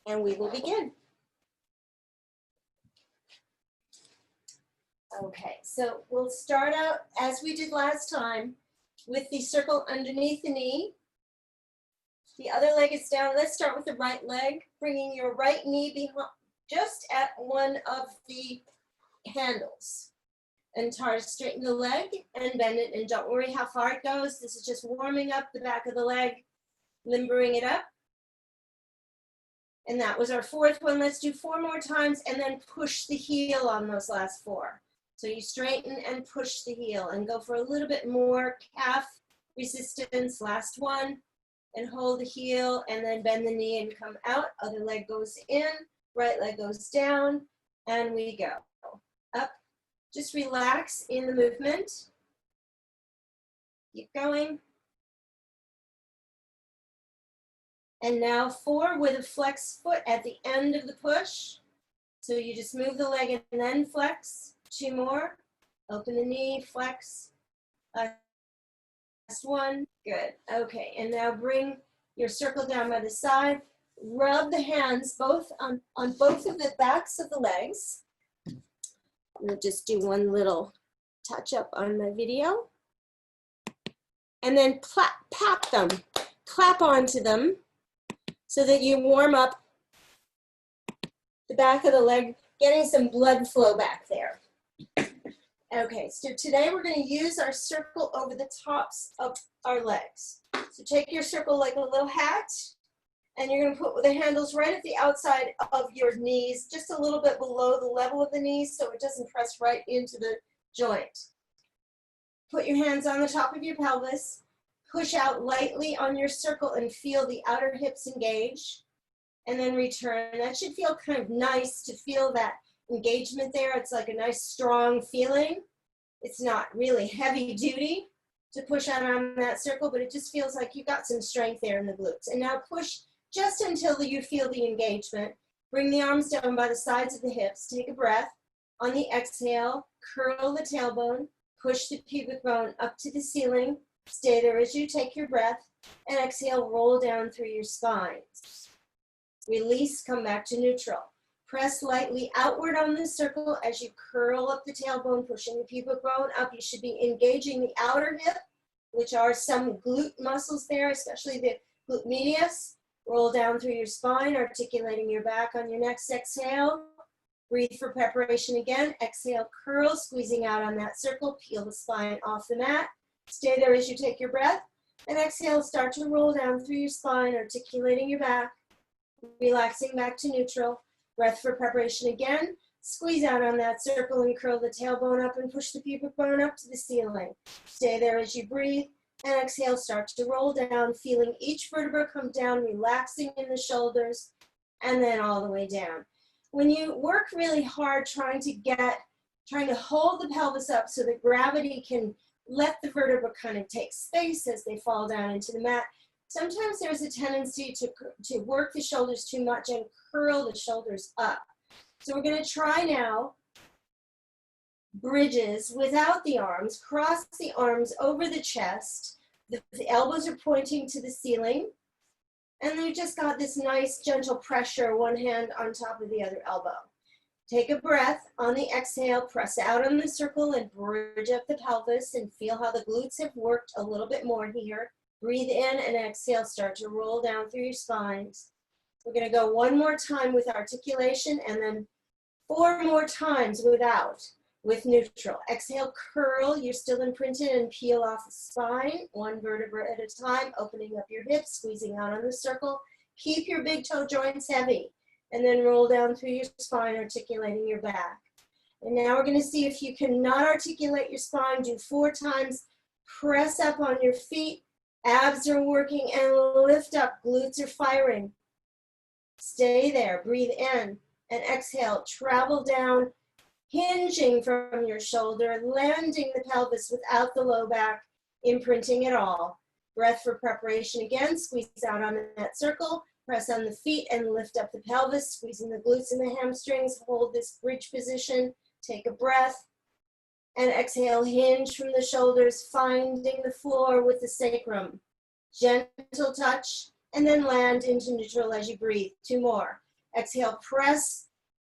and we will begin. Okay, so we'll start out as we did last time with the circle underneath the knee. The other leg is down. Let's start with the right leg, bringing your right knee behind, just at one of the handles. And try to straighten the leg and bend it, and don't worry how far it goes. This is just warming up the back of the leg, limbering it up. And that was our fourth one. Let's do 4 more times and then push the heel on those last 4. So you straighten and push the heel and go for a little bit more calf resistance. Last one, and hold the heel and then bend the knee and come out. Other leg goes in, right leg goes down, and we go up. Just relax in the movement. Keep going. And now 4 with a flex foot at the end of the push. So you just move the leg and then flex. 2 more. Open the knee, flex. Last one. Good. Okay, and now bring your circle down by the side. Rub the hands both on both of the backs of the legs. We'll just do one little touch up on my video. And then pat them, clap onto them so that you warm up the back of the leg, getting some blood flow back there. Okay, so today we're going to use our circle over the tops of our legs. So take your circle like a little hat, and you're going to put the handles right at the outside of your knees, just a little bit below the level of the knees so it doesn't press right into the joint. Put your hands on the top of your pelvis, push out lightly on your circle and feel the outer hips engage, and then return. That should feel kind of nice to feel that engagement there. It's like a nice strong feeling. It's not really heavy duty to push out on that circle, but it just feels like you got some strength there in the glutes. And now push just until you feel the engagement. Bring the arms down by the sides of the hips. Take a breath. On the exhale, curl the tailbone. Push the pubic bone up to the ceiling. Stay there as you take your breath. And exhale, roll down through your spine. Release, come back to neutral. Press lightly outward on the circle as you curl up the tailbone, pushing the pubic bone up. You should be engaging the outer hip, which are some glute muscles there, especially the glute medius. Roll down through your spine, articulating your back on your next exhale. Breathe for preparation again. Exhale, curl, squeezing out on that circle. Peel the spine off the mat. Stay there as you take your breath. And exhale, start to roll down through your spine, articulating your back. Relaxing back to neutral. Breath for preparation again. Squeeze out on that circle and curl the tailbone up and push the pubic bone up to the ceiling. Stay there as you breathe. And exhale, start to roll down, feeling each vertebra come down, relaxing in the shoulders, and then all the way down. When you work really hard trying to hold the pelvis up so that gravity can let the vertebra kind of take space as they fall down into the mat, sometimes there's a tendency to work the shoulders too much and curl the shoulders up. So we're going to try now bridges without the arms. Cross the arms over the chest. The elbows are pointing to the ceiling. And we've just got this nice gentle pressure, one hand on top of the other elbow. Take a breath. On the exhale, press out on the circle and bridge up the pelvis and feel how the glutes have worked a little bit more here. Breathe in and exhale, start to roll down through your spines. We're going to go 1 more time with articulation and then 4 more times without, with neutral. Exhale, curl, you're still imprinted, and peel off the spine, 1 vertebra at a time, opening up your hips, squeezing out on the circle. Keep your big toe joints heavy, and then roll down through your spine, articulating your back. And now we're going to see if you cannot articulate your spine, do 4 times, press up on your feet, abs are working, and lift up, glutes are firing. Stay there, breathe in, and exhale, travel down, hinging from your shoulder, landing the pelvis without the low back imprinting at all. Breath for preparation again, squeeze out on that circle, press on the feet and lift up the pelvis, squeezing the glutes and the hamstrings, hold this bridge position, take a breath, and exhale, hinge from the shoulders, finding the floor with the sacrum. Gentle touch, and then land into neutral as you breathe. 2 more. Exhale, press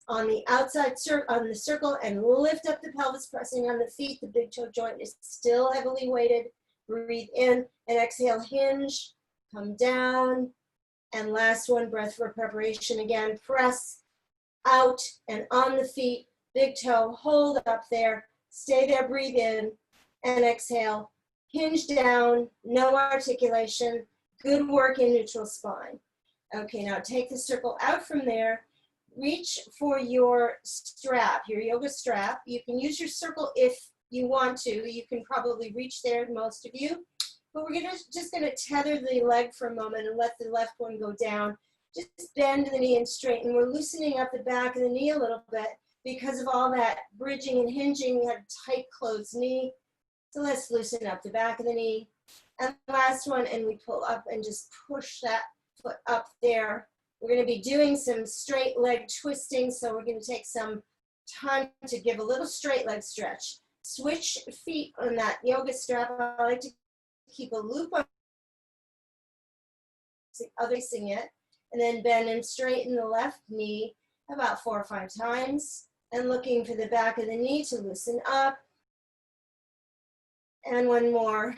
on the outside on the circle and lift up the pelvis, pressing on the feet. The big toe joint is still heavily weighted. Breathe in and exhale, hinge, come down. And last one, breath for preparation again. Press out and on the feet, big toe, hold up there. Stay there, breathe in and exhale. Hinge down, no articulation. Good work in neutral spine. Okay, now take the circle out from there. Reach for your strap, your yoga strap. You can use your circle if you want to. You can probably reach there, most of you. But we're just gonna tether the leg for a moment and let the left one go down. Just bend the knee and straighten. We're loosening up the back of the knee a little bit because of all that bridging and hinging. We had a tight closed knee. So let's loosen up the back of the knee. And last one, and we pull up and just push that foot up there. We're gonna be doing some straight leg twisting, so we're gonna take some time to give a little straight leg stretch. Switch feet on that yoga strap. I like to keep a loop on the other facing it, and then bend and straighten the left knee about 4 or 5 times, and looking for the back of the knee to loosen up. And one more,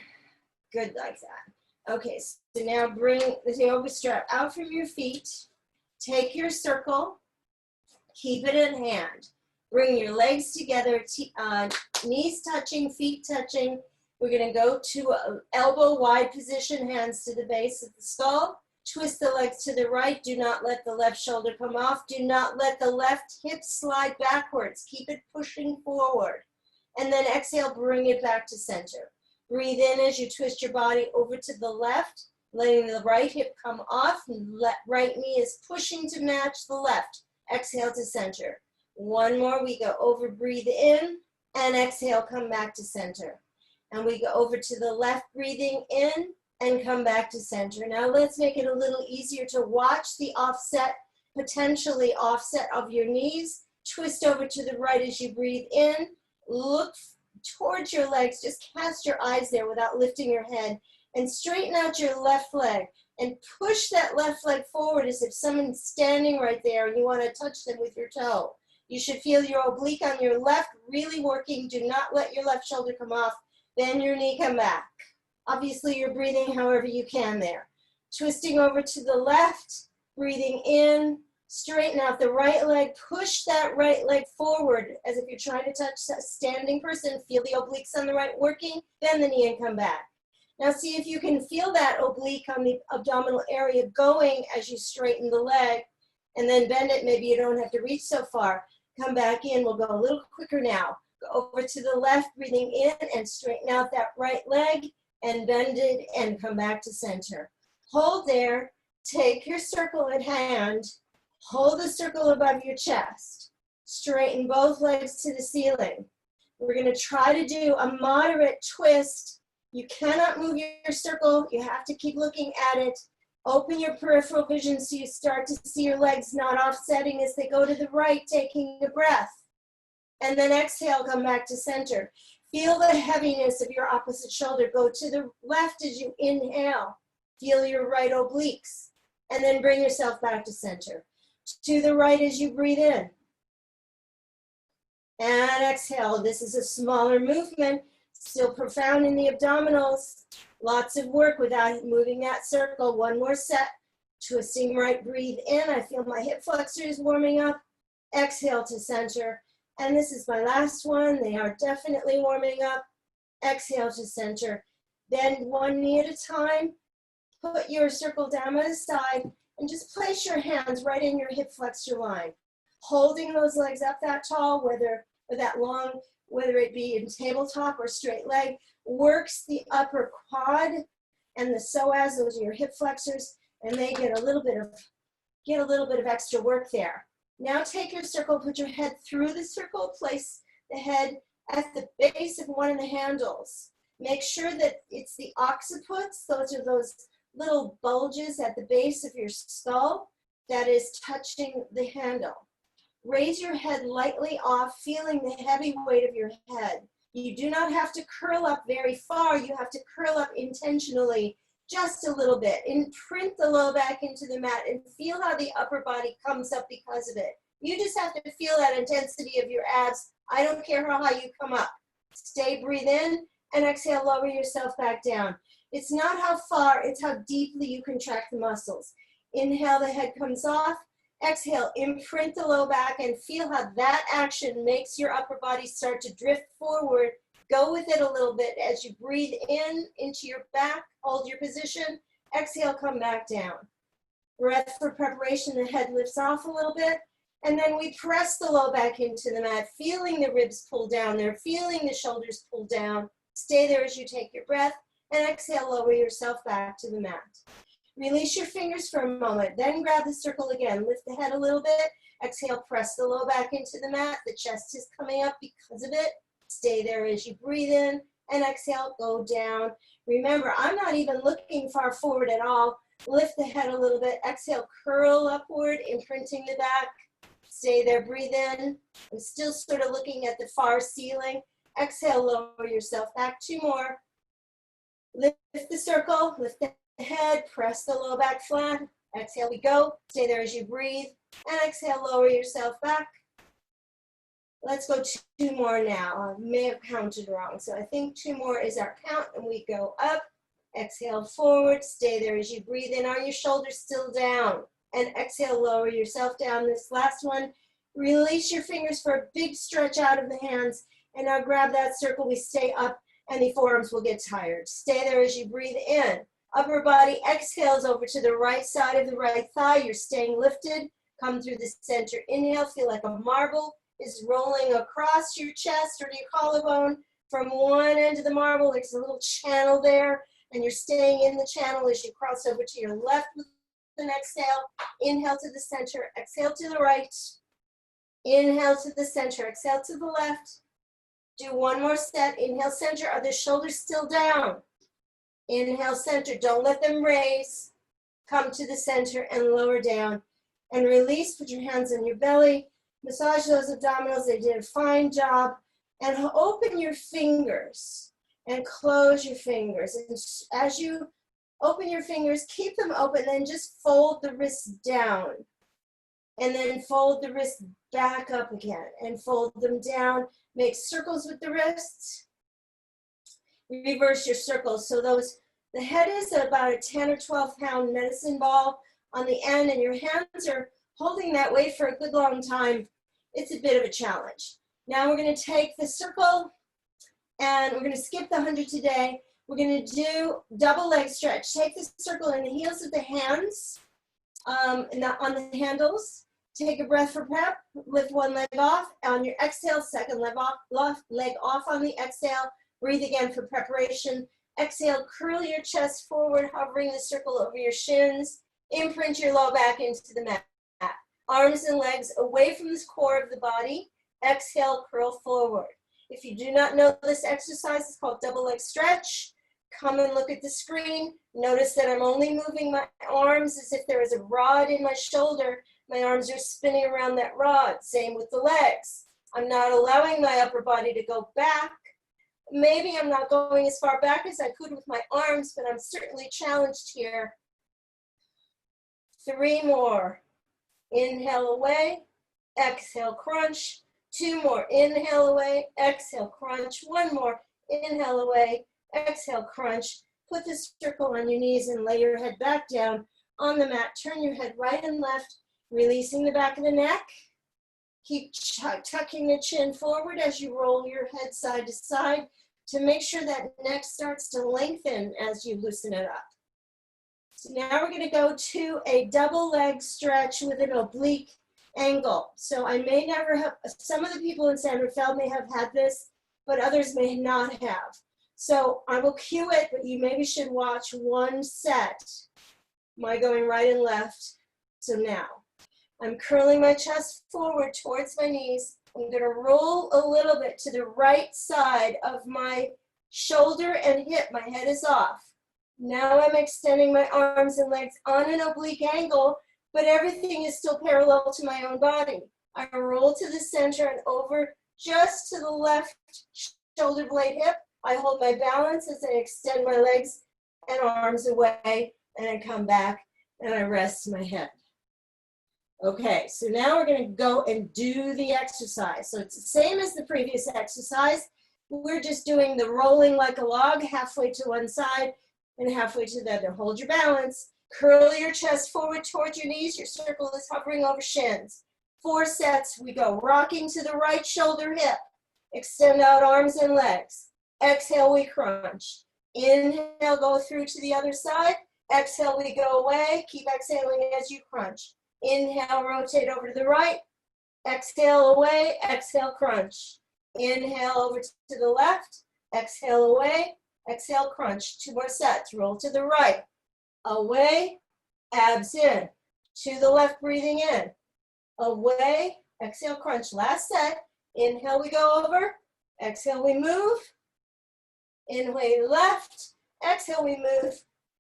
good like that. Okay, so now bring the yoga strap out from your feet, take your circle, keep it in hand. Bring your legs together, knees touching, feet touching. We're gonna go to an elbow wide position, hands to the base of the skull. Twist the legs to the right. Do not let the left shoulder come off. Do not let the left hip slide backwards. Keep it pushing forward. And then exhale, bring it back to center. Breathe in as you twist your body over to the left, letting the right hip come off. Right knee is pushing to match the left. Exhale to center. One more, we go over, breathe in, and exhale, come back to center. And we go over to the left, breathing in, and come back to center. Now let's make it a little easier to watch the offset, potentially offset of your knees. Twist over to the right as you breathe in. Look towards your legs, just cast your eyes there without lifting your head, and straighten out your left leg and push that left leg forward as if someone's standing right there and you want to touch them with your toe. You should feel your oblique on your left really working. Do not let your left shoulder come off. Bend your knee, come back. Obviously you're breathing however you can there. Twisting over to the left, breathing in. Straighten out the right leg, push that right leg forward as if you're trying to touch a standing person. Feel the obliques on the right working, bend the knee and come back. Now see if you can feel that oblique on the abdominal area going as you straighten the leg, and then bend it. Maybe you don't have to reach so far. Come back in, we'll go a little quicker now. Go over to the left, breathing in and straighten out that right leg and bend it and come back to center. Hold there, take your circle at hand. Hold the circle above your chest. Straighten both legs to the ceiling. We're going to try to do a moderate twist. You cannot move your circle. You have to keep looking at it. Open your peripheral vision so you start to see your legs not offsetting as they go to the right, taking a breath. And then exhale, come back to center. Feel the heaviness of your opposite shoulder. Go to the left as you inhale. Feel your right obliques. And then bring yourself back to center. To the right as you breathe in. And exhale. This is a smaller movement, still profound in the abdominals. Lots of work without moving that circle. One more set. Twisting right, breathe in. I feel my hip flexors warming up. Exhale to center. And this is my last one. They are definitely warming up. Exhale to center. Bend one knee at a time. Put your circle down by the side. And just place your hands right in your hip flexor line. Holding those legs up that tall, whether it be in tabletop or straight leg, works the upper quad and the psoas, those are your hip flexors, and they get a little bit of extra work there. Now take your circle, put your head through the circle, place the head at the base of one of the handles. Make sure that it's the occiput, those are those little bulges at the base of your skull that is touching the handle. Raise your head lightly off, feeling the heavy weight of your head. You do not have to curl up very far. You have to curl up intentionally just a little bit. Imprint the low back into the mat and feel how the upper body comes up because of it. You just have to feel that intensity of your abs. I don't care how high you come up. Stay, breathe in, and exhale, lower yourself back down. It's not how far, it's how deeply you contract the muscles. Inhale, the head comes off. Exhale, imprint the low back and feel how that action makes your upper body start to drift forward. Go with it a little bit as you breathe in into your back, hold your position. Exhale, come back down. Breath for preparation, the head lifts off a little bit. And then we press the low back into the mat, feeling the ribs pull down there, feeling the shoulders pull down. Stay there as you take your breath, and exhale, lower yourself back to the mat. Release your fingers for a moment, then grab the circle again. Lift the head a little bit. Exhale, press the low back into the mat. The chest is coming up because of it. Stay there as you breathe in, and exhale, go down. Remember, I'm not even looking far forward at all. Lift the head a little bit. Exhale, curl upward, imprinting the back. Stay there, breathe in. I'm still sort of looking at the far ceiling. Exhale, lower yourself back. 2 more. Lift the circle, lift the head, press the low back flat. Exhale, we go. Stay there as you breathe. And exhale, lower yourself back. Let's go 2 more now. I may have counted wrong. So I think 2 more is our count, and we go up. Exhale, forward. Stay there as you breathe in. Are your shoulders still down? And exhale, lower yourself down. This last one, release your fingers for a big stretch out of the hands. And now grab that circle. We stay up, and the forearms will get tired. Stay there as you breathe in. Upper body exhales over to the right side of the right thigh. You're staying lifted. Come through the center. Inhale, feel like a marble is rolling across your chest or your collarbone. From one end of the marble, there's a little channel there, and you're staying in the channel as you cross over to your left with an exhale. Inhale to the center, exhale to the right. Inhale to the center, exhale to the left. Do 1 more set. Inhale, center. Are the shoulders still down? Inhale, center. Don't let them raise. Come to the center and lower down. And release. Put your hands on your belly. Massage those abdominals. They did a fine job. And open your fingers and close your fingers. And as you open your fingers, keep them open, then just fold the wrists down. And then fold the wrists back up again and fold them down. Make circles with the wrists. Reverse your circles. So the head is about a 10 or 12 pound medicine ball on the end, and your hands are holding that weight for a good long time. It's a bit of a challenge. Now we're going to take the circle, and we're going to skip the 100 today. We're going to do double leg stretch. Take the circle in the heels of the hands on the handles. Take a breath for prep. Lift 1 leg off. On your exhale, second leg off on the exhale. Breathe again for preparation. Exhale, curl your chest forward, hovering the circle over your shins. Imprint your low back into the mat. Arms and legs away from the core of the body. Exhale, curl forward. If you do not know this exercise, it's called double leg stretch. Come and look at the screen. Notice that I'm only moving my arms as if there is a rod in my shoulder. My arms are spinning around that rod. Same with the legs. I'm not allowing my upper body to go back. Maybe I'm not going as far back as I could with my arms, but I'm certainly challenged here. 3 more. Inhale away. Exhale, crunch. 2 more. Inhale away. Exhale, crunch. 1 more. Inhale away. Exhale, crunch. Put the circle on your knees and lay your head back down on the mat. Turn your head right and left, releasing the back of the neck. Keep tucking the chin forward as you roll your head side to side to make sure that neck starts to lengthen as you loosen it up. So now we're going to go to a double leg stretch with an oblique angle. So I may never have, some of the people in San Rafael may have had this, but others may not have. So I will cue it, but you maybe should watch 1 set. Am I going right and left? So now, I'm curling my chest forward towards my knees. I'm going to roll a little bit to the right side of my shoulder and hip. My head is off. Now I'm extending my arms and legs on an oblique angle, but everything is still parallel to my own body. I roll to the center and over just to the left shoulder blade hip. I hold my balance as I extend my legs and arms away, and I come back and I rest my head. Okay, so now we're going to go and do the exercise. So it's the same as the previous exercise. We're just doing the rolling like a log, halfway to one side and halfway to the other. Hold your balance. Curl your chest forward towards your knees. Your circle is hovering over shins. 4 sets. We go rocking to the right shoulder, hip. Extend out arms and legs. Exhale, we crunch. Inhale, go through to the other side. Exhale, we go away. Keep exhaling as you crunch. Inhale, rotate over to the right. Exhale, away. Exhale, crunch. Inhale, over to the left. Exhale, away. Exhale, crunch. 2 more sets. Roll to the right. Away. Abs in. To the left, breathing in. Away. Exhale, crunch. Last set. Inhale, we go over. Exhale, we move. Inhale, left. Exhale, we move.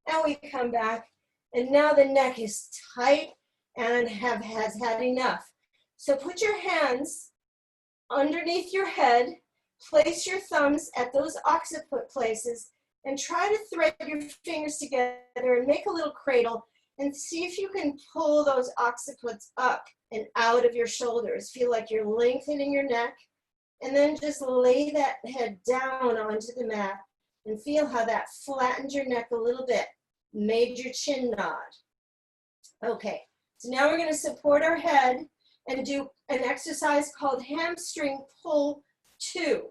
And we come back. And now the neck is tight and has had enough. So put your hands underneath your head. Place your thumbs at those occiput places and try to thread your fingers together and make a little cradle and see if you can pull those occipits up and out of your shoulders. Feel like you're lengthening your neck, and then just lay that head down onto the mat and feel how that flattens your neck a little bit, made your chin nod. Okay, so now we're going to support our head and do an exercise called hamstring pull 2.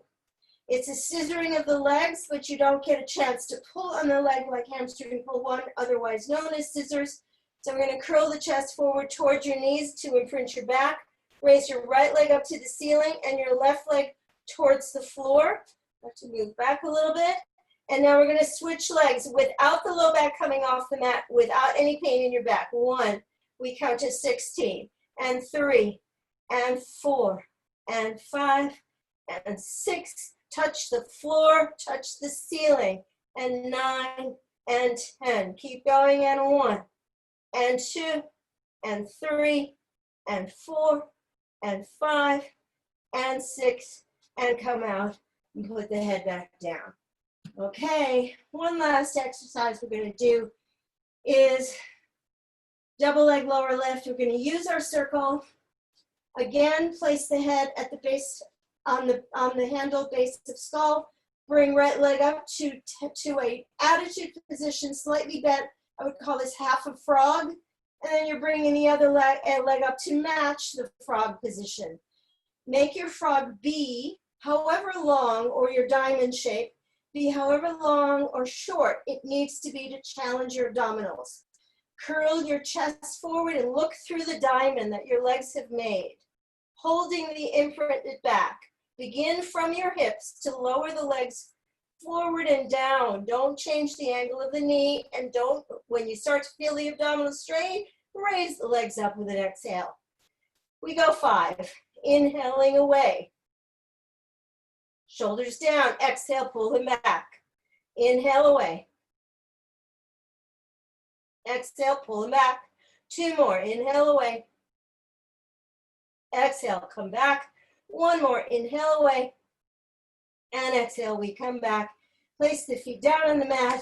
It's a scissoring of the legs, but you don't get a chance to pull on the leg like hamstring pull 1, otherwise known as scissors. So we're going to curl the chest forward towards your knees to imprint your back. Raise your right leg up to the ceiling and your left leg towards the floor. Have to move back a little bit. And now we're going to switch legs without the low back coming off the mat, without any pain in your back. 1, we count to 16, and 3, and 4, and 5, and 6. Touch the floor, touch the ceiling, and 9, and 10. Keep going, and 1, and 2, and 3, and 4, and 5, and 6, and come out and put the head back down. Okay, one last exercise we're going to do is double leg lower lift. We're going to use our circle. Again, place the head at the base, on the handle base of skull. Bring right leg up to a attitude position, slightly bent. I would call this half a frog. And then you're bringing the other leg up to match the frog position. Make your frog be however long, or your diamond shape, be however long or short it needs to be to challenge your abdominals. Curl your chest forward and look through the diamond that your legs have made, holding the imprinted back. Begin from your hips to lower the legs forward and down. Don't change the angle of the knee, and don't, when you start to feel the abdominal strain, raise the legs up with an exhale. We go 5, inhaling away. Shoulders down, exhale, pull them back. Inhale away. Exhale, pull them back. 2 more, inhale away. Exhale, come back. 1 more, inhale away. And exhale, we come back. Place the feet down on the mat.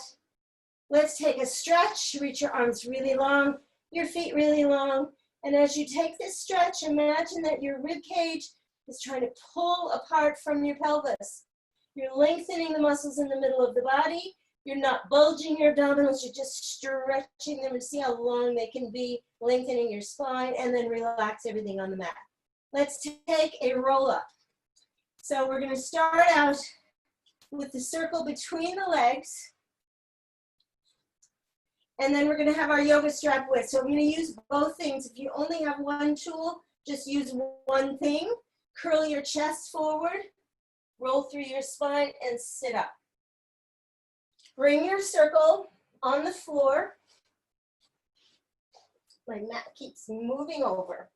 Let's take a stretch. Reach your arms really long, your feet really long. And as you take this stretch, imagine that your rib cage is trying to pull apart from your pelvis. You're lengthening the muscles in the middle of the body. You're not bulging your abdominals, you're just stretching them and see how long they can be, lengthening your spine, and then relax everything on the mat. Let's take a roll up. So we're going to start out with the circle between the legs. And then we're going to have our yoga strap width. So I'm going to use both things. If you only have one tool, just use one thing. Curl your chest forward, roll through your spine, and sit up. Bring your circle on the floor. My mat keeps moving over.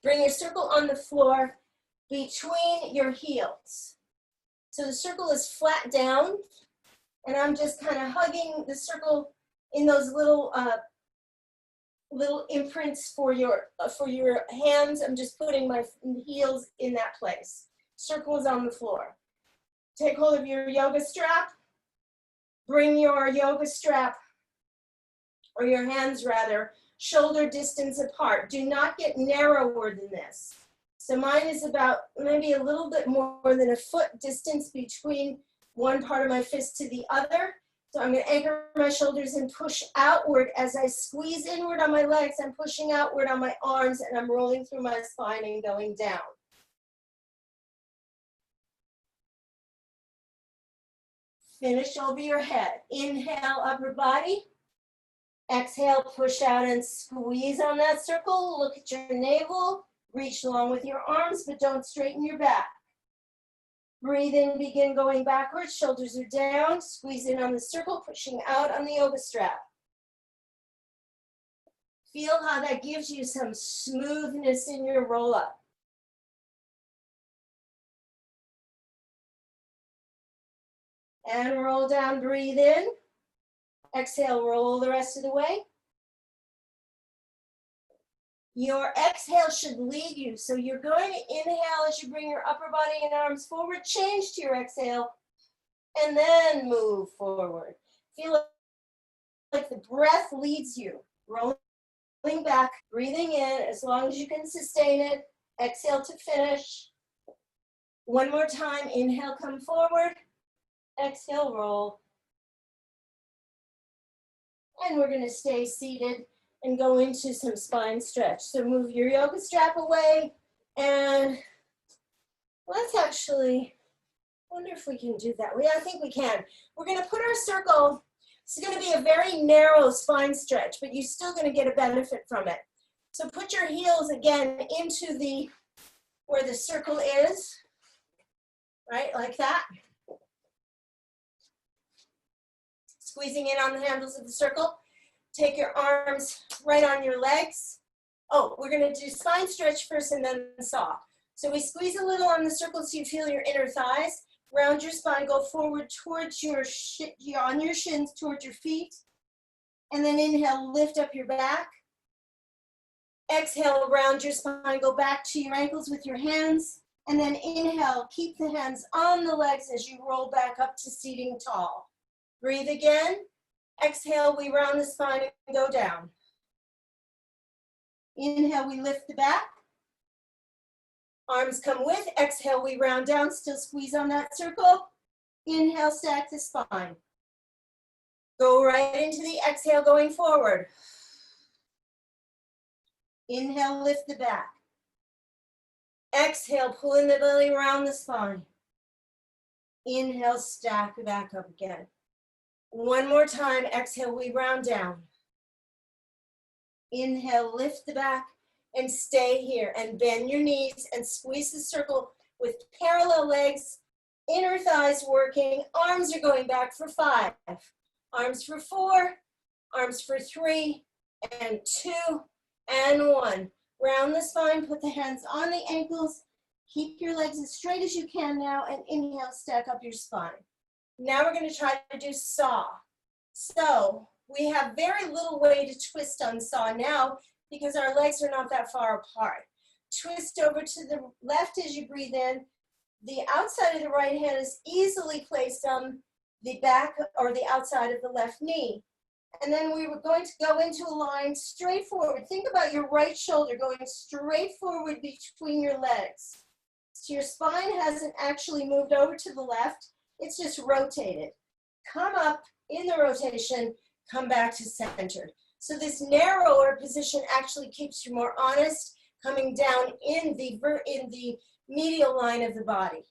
Bring your circle on the floor between your heels. So the circle is flat down, and I'm just kind of hugging the circle in those little imprints for your hands. I'm just putting my heels in that place. Circle is on the floor. Take hold of your yoga strap. Bring your yoga strap, or your hands rather, shoulder distance apart. Do not get narrower than this. So mine is about maybe a little bit more than a foot distance between one part of my fist to the other. So I'm going to anchor my shoulders and push outward. As I squeeze inward on my legs, I'm pushing outward on my arms, and I'm rolling through my spine and going down. Finish over your head. Inhale, upper body. Exhale, push out and squeeze on that circle. Look at your navel. Reach long with your arms, but don't straighten your back. Breathe in, begin going backwards. Shoulders are down. Squeeze in on the circle, pushing out on the yoga strap. Feel how that gives you some smoothness in your roll up. And roll down, breathe in. Exhale, roll the rest of the way. Your exhale should lead you. So you're going to inhale as you bring your upper body and arms forward, change to your exhale, and then move forward. Feel like the breath leads you. Rolling back, breathing in as long as you can sustain it. Exhale to finish. One more time, inhale, come forward. Exhale, roll. And we're going to stay seated and go into some spine stretch. So move your yoga strap away, and let's actually, wonder if we can do that. I think we can. We're going to put our circle. It's going to be a very narrow spine stretch, but you're still going to get a benefit from it. So put your heels again into where the circle is, right, like that. Squeezing in on the handles of the circle. Take your arms right on your legs. Oh, we're going to do spine stretch first and then saw. So we squeeze a little on the circle so you feel your inner thighs. Round your spine, go forward towards on your shins, towards your feet. And then inhale, lift up your back. Exhale, round your spine, go back to your ankles with your hands. And then inhale, keep the hands on the legs as you roll back up to seating tall. Breathe again. Exhale, we round the spine and go down. Inhale, we lift the back. Arms come with. Exhale, we round down, still squeeze on that circle. Inhale, stack the spine. Go right into the exhale, going forward. Inhale, lift the back. Exhale, pull in the belly, round the spine. Inhale, stack back up again. One more time, exhale, we round down. Inhale, lift the back and stay here and bend your knees and squeeze the circle with parallel legs, inner thighs working, arms are going back for 5, arms for 4, arms for 3, and 2, and 1. Round the spine, put the hands on the ankles, keep your legs as straight as you can now, and inhale, stack up your spine. Now we're going to try to do saw. So we have very little way to twist on saw now because our legs are not that far apart. Twist over to the left as you breathe in. The outside of the right hand is easily placed on the back or the outside of the left knee. And then we were going to go into a line straight forward. Think about your right shoulder going straight forward between your legs. So your spine hasn't actually moved over to the left. It's just rotated. Come up in the rotation, come back to center. So this narrower position actually keeps you more honest, coming down in the medial line of the body.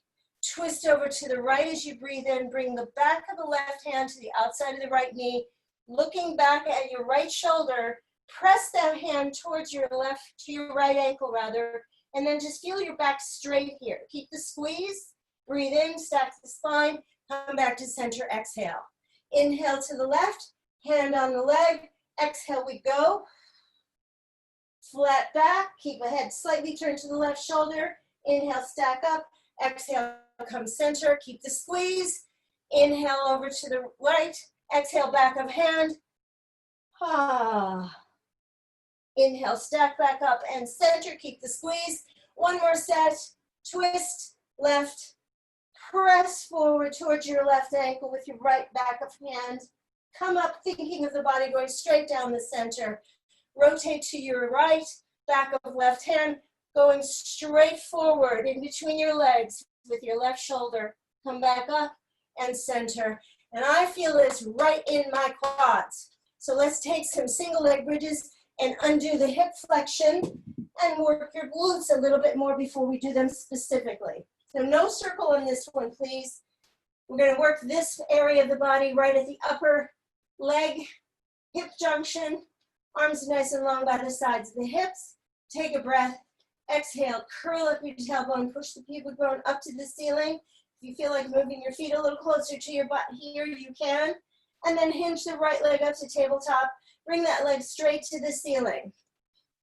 Twist over to the right as you breathe in. Bring the back of the left hand to the outside of the right knee. Looking back at your right shoulder, press that hand towards your right ankle rather, and then just feel your back straight here. Keep the squeeze. Breathe in, stack the spine, come back to center, exhale. Inhale to the left, hand on the leg, exhale we go. Flat back, keep the head slightly turned to the left shoulder. Inhale, stack up, exhale, come center, keep the squeeze. Inhale over to the right, exhale, back of hand. Inhale, stack back up and center, keep the squeeze. One more set, twist, left, Press forward towards your left ankle with your right back of hand. Come up thinking of the body going straight down the center. Rotate to your right, back of left hand, going straight forward in between your legs with your left shoulder. Come back up and center. And I feel this right in my quads. So let's take some single leg bridges and undo the hip flexion and work your glutes a little bit more before we do them specifically. So no circle on this one, please. We're going to work this area of the body right at the upper leg, hip junction. Arms nice and long by the sides of the hips. Take a breath. Exhale, curl up your tailbone, push the pubic bone up to the ceiling. If you feel like moving your feet a little closer to your butt here, you can. And then hinge the right leg up to tabletop. Bring that leg straight to the ceiling.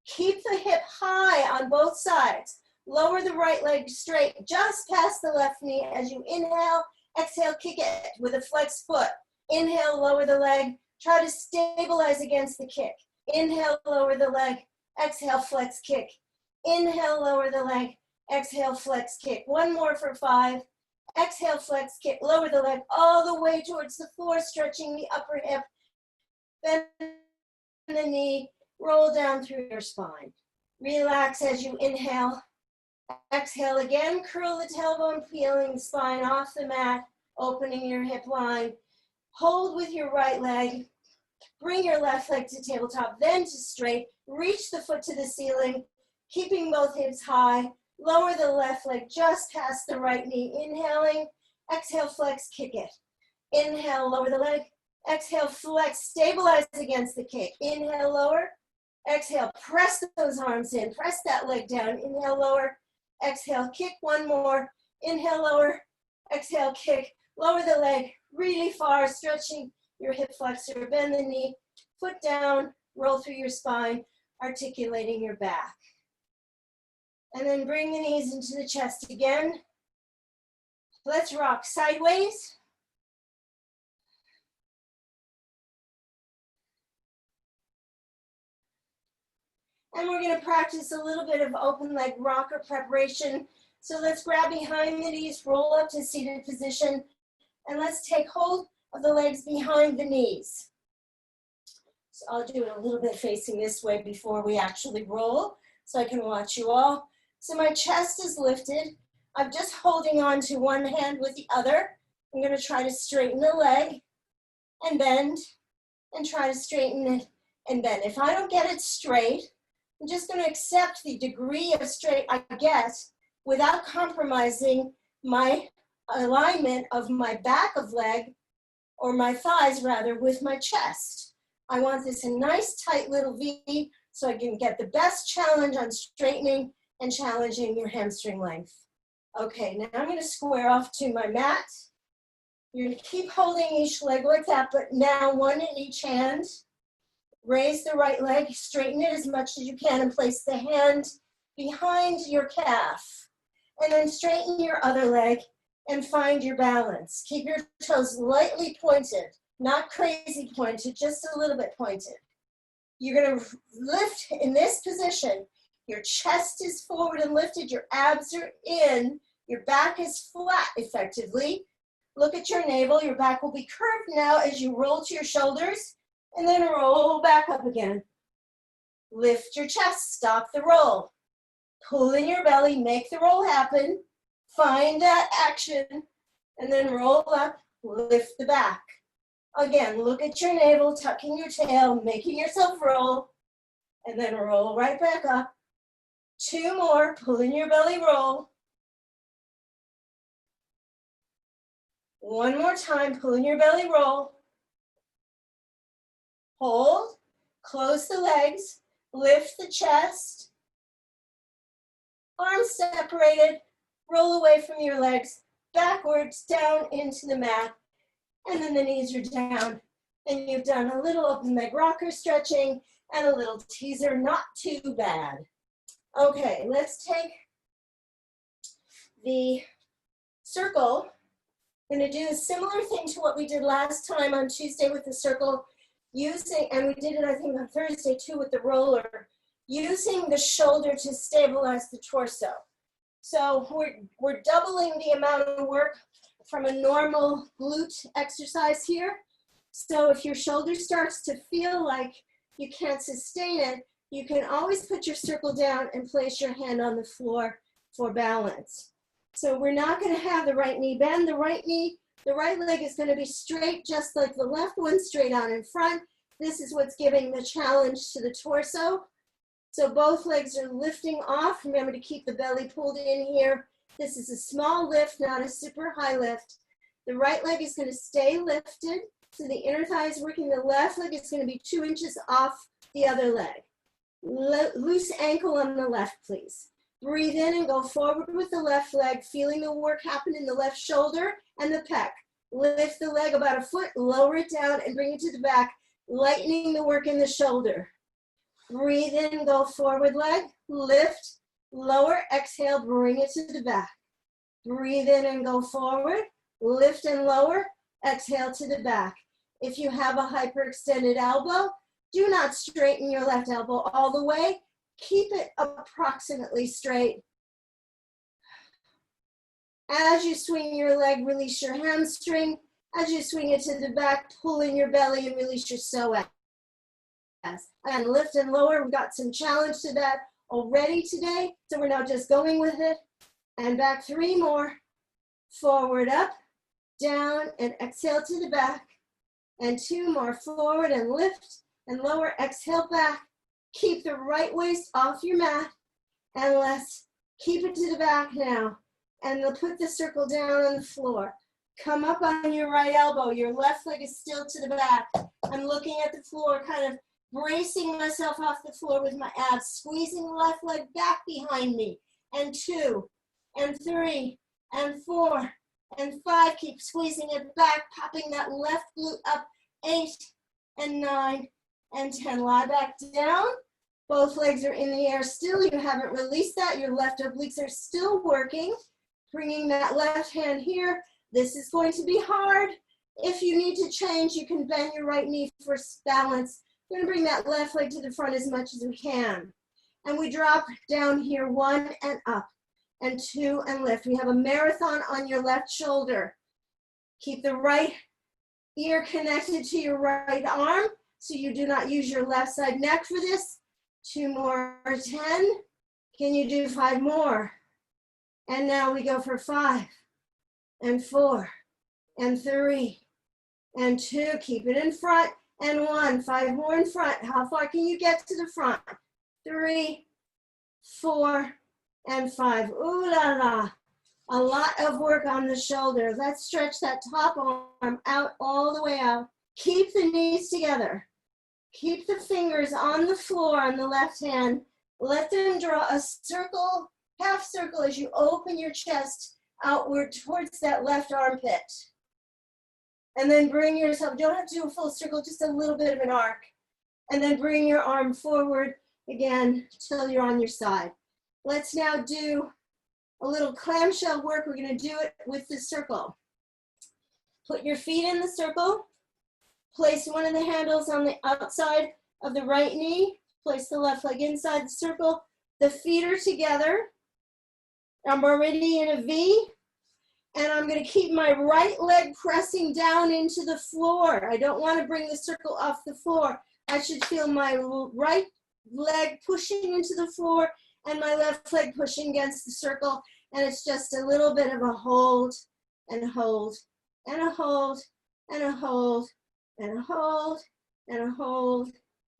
Keep the hip high on both sides. Lower the right leg straight, just past the left knee as you inhale. Exhale, kick it with a flexed foot. Inhale, lower the leg. Try to stabilize against the kick. Inhale, lower the leg. Exhale, flex kick. Inhale, lower the leg. Exhale, flex kick. One more for 5. Exhale, flex kick. Lower the leg all the way towards the floor, stretching the upper hip. Bend the knee. Roll down through your spine. Relax as you inhale. Exhale again. Curl the tailbone, peeling the spine off the mat, opening your hip line. Hold with your right leg. Bring your left leg to tabletop, then to straight. Reach the foot to the ceiling, keeping both hips high. Lower the left leg just past the right knee. Inhaling. Exhale, flex, kick it. Inhale, lower the leg. Exhale, flex, stabilize against the kick. Inhale, lower. Exhale, press those arms in. Press that leg down. Inhale, lower. Exhale, kick. One more. Inhale, lower. Exhale, kick. Lower the leg really far, stretching your hip flexor. Bend the knee. Foot down. Roll through your spine, articulating your back. And then bring the knees into the chest again. Let's rock sideways. And we're going to practice a little bit of open leg rocker preparation. So let's grab behind the knees, roll up to seated position, and let's take hold of the legs behind the knees. So I'll do it a little bit facing this way before we actually roll, so I can watch you all. So my chest is lifted. I'm just holding on to one hand with the other. I'm going to try to straighten the leg and bend, and try to straighten it and bend. If I don't get it straight, I'm just going to accept the degree of straight I get without compromising my alignment of my back of leg, or my thighs rather, with my chest. I want this a nice tight little V so I can get the best challenge on straightening and challenging your hamstring length. Okay, now I'm going to square off to my mat. You're going to keep holding each leg like that, but now one in each hand. Raise the right leg, straighten it as much as you can, and place the hand behind your calf. And then straighten your other leg and find your balance. Keep your toes lightly pointed, not crazy pointed, just a little bit pointed. You're going to lift in this position. Your chest is forward and lifted, your abs are in, your back is flat effectively. Look at your navel, your back will be curved now as you roll to your shoulders. And then roll back up again. Lift your chest, stop the roll. Pull in your belly, make the roll happen. Find that action, and then roll up, lift the back. Again, look at your navel, tucking your tail, making yourself roll, and then roll right back up. 2 more, pull in your belly, roll. 1 more time, pull in your belly, roll. Hold, close the legs, lift the chest, arms separated, roll away from your legs, backwards, down into the mat, and then the knees are down. And you've done a little open leg rocker stretching and a little teaser, not too bad. Okay, let's take the circle. I'm going to do a similar thing to what we did last time on Tuesday with the circle. Using, and we did it I think on Thursday too with the roller, using the shoulder to stabilize the torso. So we're doubling the amount of work from a normal glute exercise here. So if your shoulder starts to feel like you can't sustain it, you can always put your circle down and place your hand on the floor for balance. So we're not going to have the right knee bend. The right leg is going to be straight, just like the left one, straight on in front. This is what's giving the challenge to the torso. So both legs are lifting off. Remember to keep the belly pulled in here. This is a small lift, not a super high lift. The right leg is going to stay lifted. So the inner thigh is working. The left leg is going to be 2 inches off the other leg. Loose ankle on the left, please. Breathe in and go forward with the left leg, feeling the work happen in the left shoulder and the pec. Lift the leg about a foot, lower it down and bring it to the back, lightening the work in the shoulder. Breathe in, go forward leg, lift, lower, exhale, bring it to the back. Breathe in and go forward, lift and lower, exhale to the back. If you have a hyperextended elbow, do not straighten your left elbow all the way. Keep it approximately straight. As you swing your leg, release your hamstring. As you swing it to the back, pull in your belly and release your psoas. And lift and lower. We've got some challenge to that already today, so we're not just going with it. And back 3 more. Forward, up, down, and exhale to the back. And 2 more. Forward and lift and lower. Exhale back. Keep the right waist off your mat. And let's keep it to the back now. And we'll put the circle down on the floor. Come up on your right elbow. Your left leg is still to the back. I'm looking at the floor, kind of bracing myself off the floor with my abs, squeezing the left leg back behind me. And 2, and 3, and 4, and 5. Keep squeezing it back, popping that left glute up. 8, and 9, and 10. Lie back down. Both legs are in the air still. You haven't released that. Your left obliques are still working. Bringing that left hand here. This is going to be hard. If you need to change, you can bend your right knee for balance. We're going to bring that left leg to the front as much as we can. And we drop down here, 1 and up, and 2 and lift. We have a marathon on your left shoulder. Keep the right ear connected to your right arm so you do not use your left side neck for this. 2 more, 10. Can you do 5 more? And now we go for 5, and 4, and 3, and 2. Keep it in front, and 1. 5 more in front. How far can you get to the front? 3, 4, and 5. Ooh la la. A lot of work on the shoulder. Let's stretch that top arm out all the way out. Keep the knees together. Keep the fingers on the floor on the left hand. Let them draw a circle, half circle as you open your chest outward towards that left armpit. And then bring yourself, don't have to do a full circle, just a little bit of an arc. And then bring your arm forward again till you're on your side. Let's now do a little clamshell work. We're going to do it with the circle. Put your feet in the circle. Place one of the handles on the outside of the right knee. Place the left leg inside the circle. The feet are together. I'm already in a V. And I'm going to keep my right leg pressing down into the floor. I don't want to bring the circle off the floor. I should feel my right leg pushing into the floor and my left leg pushing against the circle. And it's just a little bit of a hold and a hold and a hold and a hold and a hold and a hold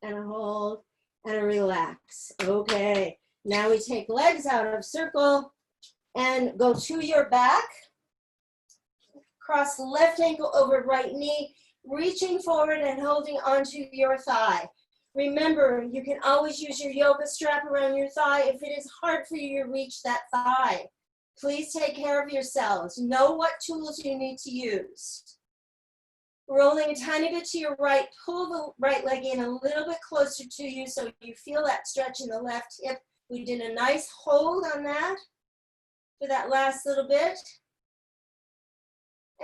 and a hold and a relax. Okay, now we take legs out of circle and go to your back. Cross the left ankle over right knee, reaching forward and holding onto your thigh. Remember, you can always use your yoga strap around your thigh if it is hard for you to reach that thigh. Please take care of yourselves. Know what tools you need to use. Rolling a tiny bit to your right, pull the right leg in a little bit closer to you so you feel that stretch in the left hip. We did a nice hold on that for that last little bit.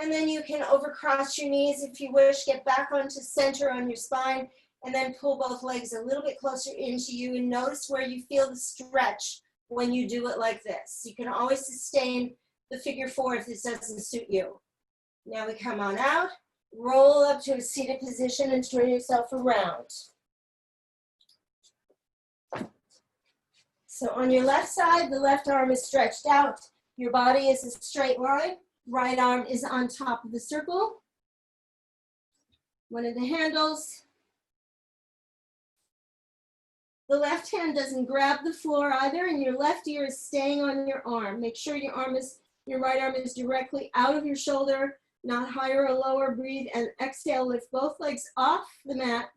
And then you can overcross your knees if you wish, get back onto center on your spine, and then pull both legs a little bit closer into you and notice where you feel the stretch when you do it like this. You can always sustain the figure 4 if this doesn't suit you. Now we come on out, roll up to a seated position and turn yourself around. So on your left side, the left arm is stretched out. Your body is a straight line. Right arm is on top of the circle. One of the handles. The left hand doesn't grab the floor either, and your left ear is staying on your arm. Make sure your right arm is directly out of your shoulder, not higher or lower. Breathe and exhale, lift both legs off the mat.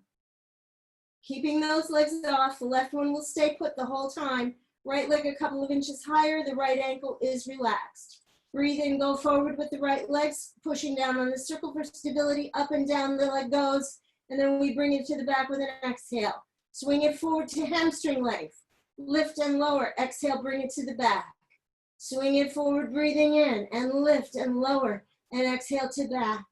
Keeping those legs off, the left one will stay put the whole time. Right leg a couple of inches higher, the right ankle is relaxed. Breathe in, go forward with the right legs, pushing down on the circle for stability, up and down the leg goes, and then we bring it to the back with an exhale. Swing it forward to hamstring length. Lift and lower, exhale, bring it to the back. Swing it forward, breathing in, and lift and lower, and exhale to back.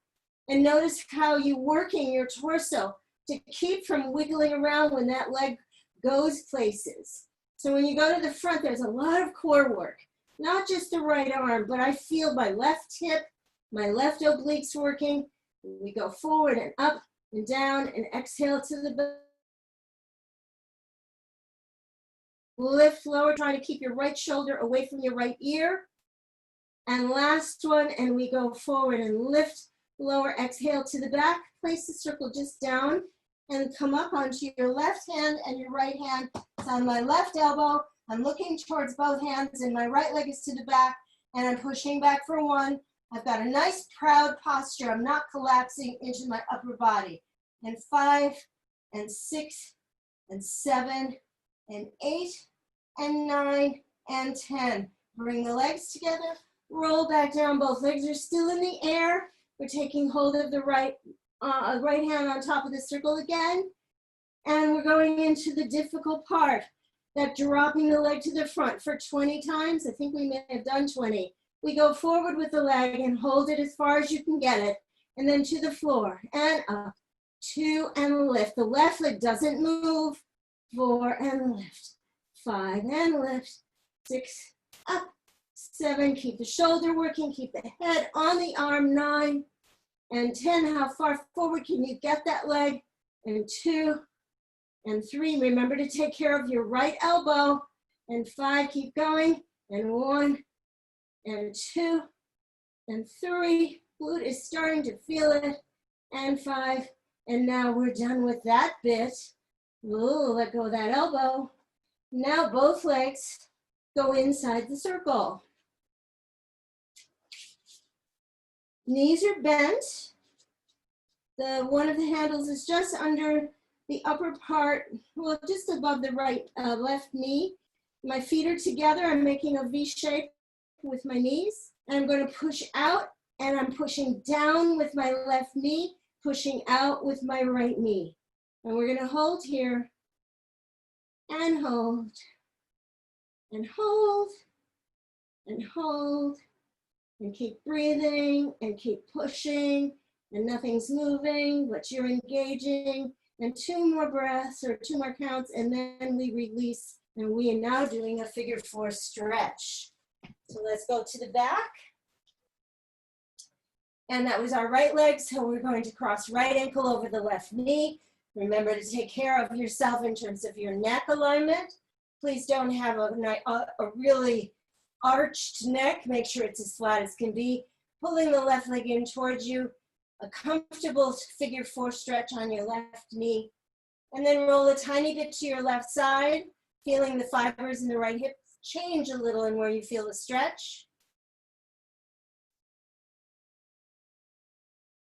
And notice how you're working your torso to keep from wiggling around when that leg goes places. So when you go to the front, there's a lot of core work, not just the right arm, but I feel my left hip, my left obliques working. We go forward and up and down and exhale to the back. Lift lower, trying to keep your right shoulder away from your right ear. And last one, and we go forward and lift lower, exhale to the back. Place the circle just down and come up onto your left hand and your right hand. It's on my left elbow. I'm looking towards both hands and my right leg is to the back and I'm pushing back for 1. I've got a nice proud posture. I'm not collapsing into my upper body. And 5 and 6 and 7 and 8 and 9 and 10. Bring the legs together, roll back down. Both legs are still in the air. We're taking hold of the right hand on top of the circle again. And we're going into the difficult part, that dropping the leg to the front for 20 times. I think we may have done 20. We go forward with the leg and hold it as far as you can get it. And then to the floor and up, 2 and lift. The left leg doesn't move. 4 and lift. 5 and lift. 6, up, 7. Keep the shoulder working, keep the head on the arm. 9 and 10. How far forward can you get that leg? And 2 and 3. Remember to take care of your right elbow. And 5, keep going. And 1 and 2 and 3. Glute is starting to feel it. And 5. And now we're done with that bit. Ooh, let go of that elbow. Now both legs go inside the circle. Knees are bent. One of the handles is just under the upper part, well, just above the left knee. My feet are together. I'm making a V shape with my knees. And I'm going to push out, and I'm pushing down with my left knee, pushing out with my right knee. And we're going to hold here, and hold, and hold, and hold, and keep breathing, and keep pushing, and nothing's moving, but you're engaging. And 2 more breaths or 2 more counts, and then we release. And we are now doing a figure 4 stretch. So let's go to the back. And that was our right leg, so we're going to cross right ankle over the left knee. Remember to take care of yourself in terms of your neck alignment. Please don't have a really arched neck. Make sure it's as flat as can be. Pulling the left leg in towards you. A comfortable figure 4 stretch on your left knee. And then roll a tiny bit to your left side, feeling the fibers in the right hip change a little in where you feel the stretch.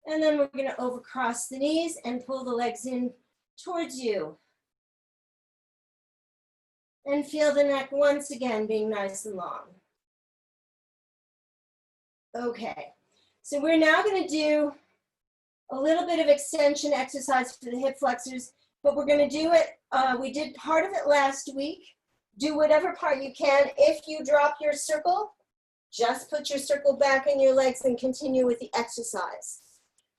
And then we're going to overcross the knees and pull the legs in towards you. And feel the neck once again being nice and long. Okay, so we're now going to do a little bit of extension exercise for the hip flexors, but we're going to do it, we did part of it last week. Do whatever part you can. If you drop your circle, just put your circle back in your legs and continue with the exercise.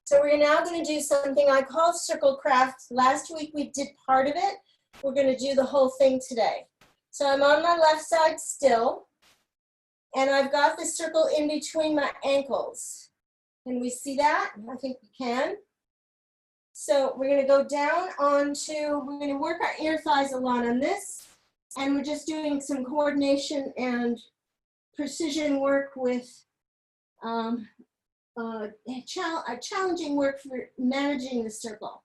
So we're now going to do something I call circle craft. Last week we did part of it. We're going to do the whole thing today. So I'm on my left side still, and I've got the circle in between my ankles. Can we see that? I think we can. So we're going to go down onto, we're going to work our inner thighs a lot on this, and we're just doing some coordination and precision work with challenging work for managing the circle.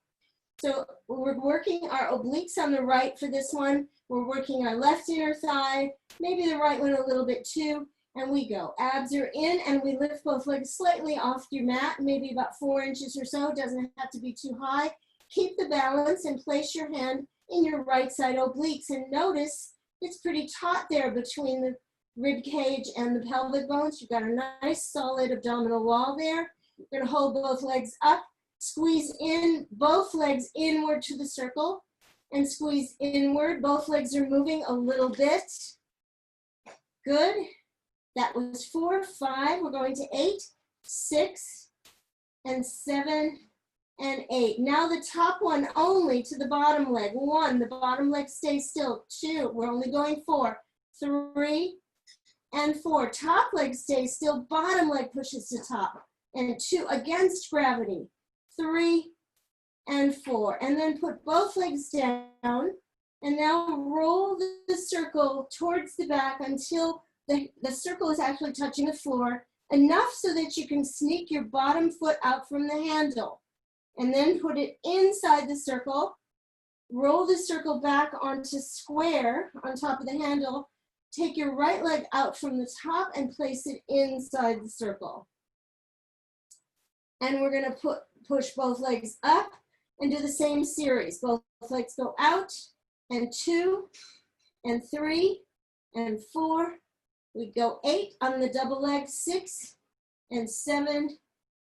So we're working our obliques on the right for this one. We're working our left inner thigh, maybe the right one a little bit too, and we go. Abs are in, and we lift both legs slightly off your mat, maybe about 4 inches or so. It doesn't have to be too high. Keep the balance and place your hand in your right side obliques, and notice it's pretty taut there between the rib cage and the pelvic bones. You've got a nice solid abdominal wall there. You're going to hold both legs up, squeeze in both legs inward to the circle, and squeeze inward. Both legs are moving a little bit. Good. That was 4, 5. We're going to 8, 6, and 7, and 8. Now the top one only to the bottom leg. 1, the bottom leg stays still. 2, we're only going 4, 3, and 4. Top leg stays still, bottom leg pushes to top. And 2, against gravity. 3, and 4. And then put both legs down, and now roll the circle towards the back until the circle is actually touching the floor, enough so that you can sneak your bottom foot out from the handle. And then put it inside the circle, roll the circle back onto square on top of the handle, take your right leg out from the top and place it inside the circle. And we're going to push both legs up and do the same series. Both legs go out, and 2, and 3, and 4. We go 8 on the double leg, 6, and 7,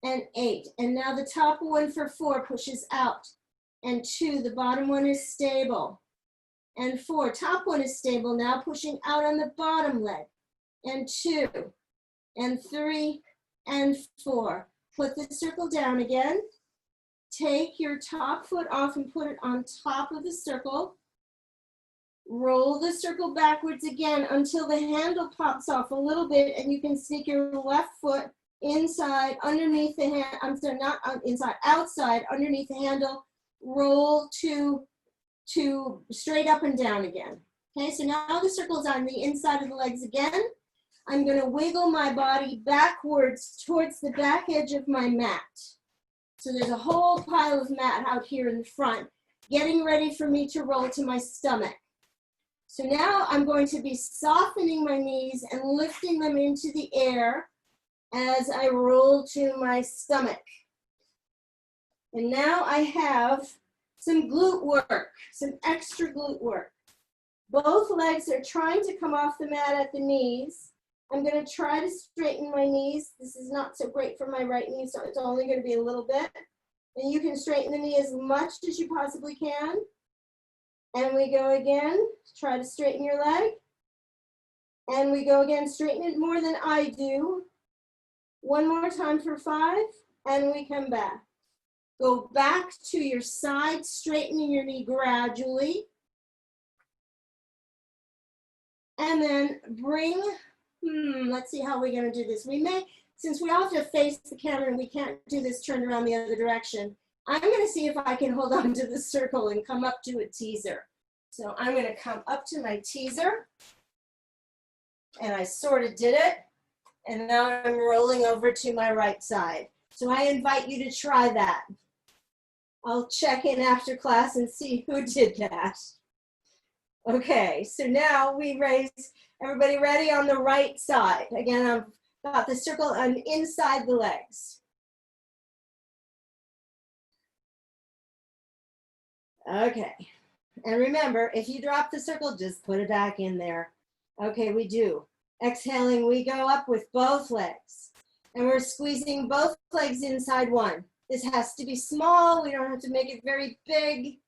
and 8. And now the top one for 4 pushes out, and 2, the bottom one is stable, and 4, top one is stable, now pushing out on the bottom leg, and 2, and 3, and 4. Put the circle down again. Take your top foot off and put it on top of the circle. Roll the circle backwards again until the handle pops off a little bit, and you can sneak your left foot inside, underneath the hand, I'm sorry, not inside, outside, underneath the handle. Roll to straight up and down again. Okay, so now the circle's on the inside of the legs again. I'm going to wiggle my body backwards towards the back edge of my mat. So there's a whole pile of mat out here in the front, getting ready for me to roll to my stomach. So now I'm going to be softening my knees and lifting them into the air as I roll to my stomach. And now I have some glute work, some extra glute work. Both legs are trying to come off the mat at the knees. I'm going to try to straighten my knees. This is not so great for my right knee, so it's only going to be a little bit. And you can straighten the knee as much as you possibly can. And we go again. Try to straighten your leg. And we go again. Straighten it more than I do. One more time for 5. And we come back. Go back to your side, straightening your knee gradually. And then bring, let's see how we're going to do this. We may, since we all have to face the camera and we can't do this turned around the other direction, I'm going to see if I can hold on to the circle and come up to a teaser. So I'm going to come up to my teaser, and I sort of did it, and now I'm rolling over to my right side. So I invite you to try that. I'll check in after class and see who did that. Okay, so now we raise, everybody ready on the right side. Again, I've got the circle on inside the legs. Okay, and remember, if you drop the circle, just put it back in there. Okay, we do. Exhaling, we go up with both legs. And we're squeezing both legs inside one. This has to be small. We don't have to make it very big.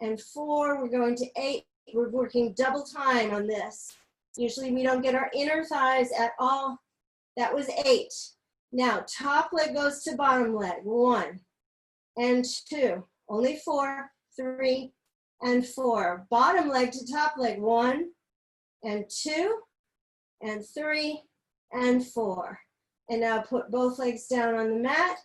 And 4, we're going to 8. We're working double time on this. Usually we don't get our inner thighs at all. That was 8. Now, top leg goes to bottom leg. 1 and 2. Only 4, 3, and 4. Bottom leg to top leg. 1 and 2, and 3, and 4. And now put both legs down on the mat.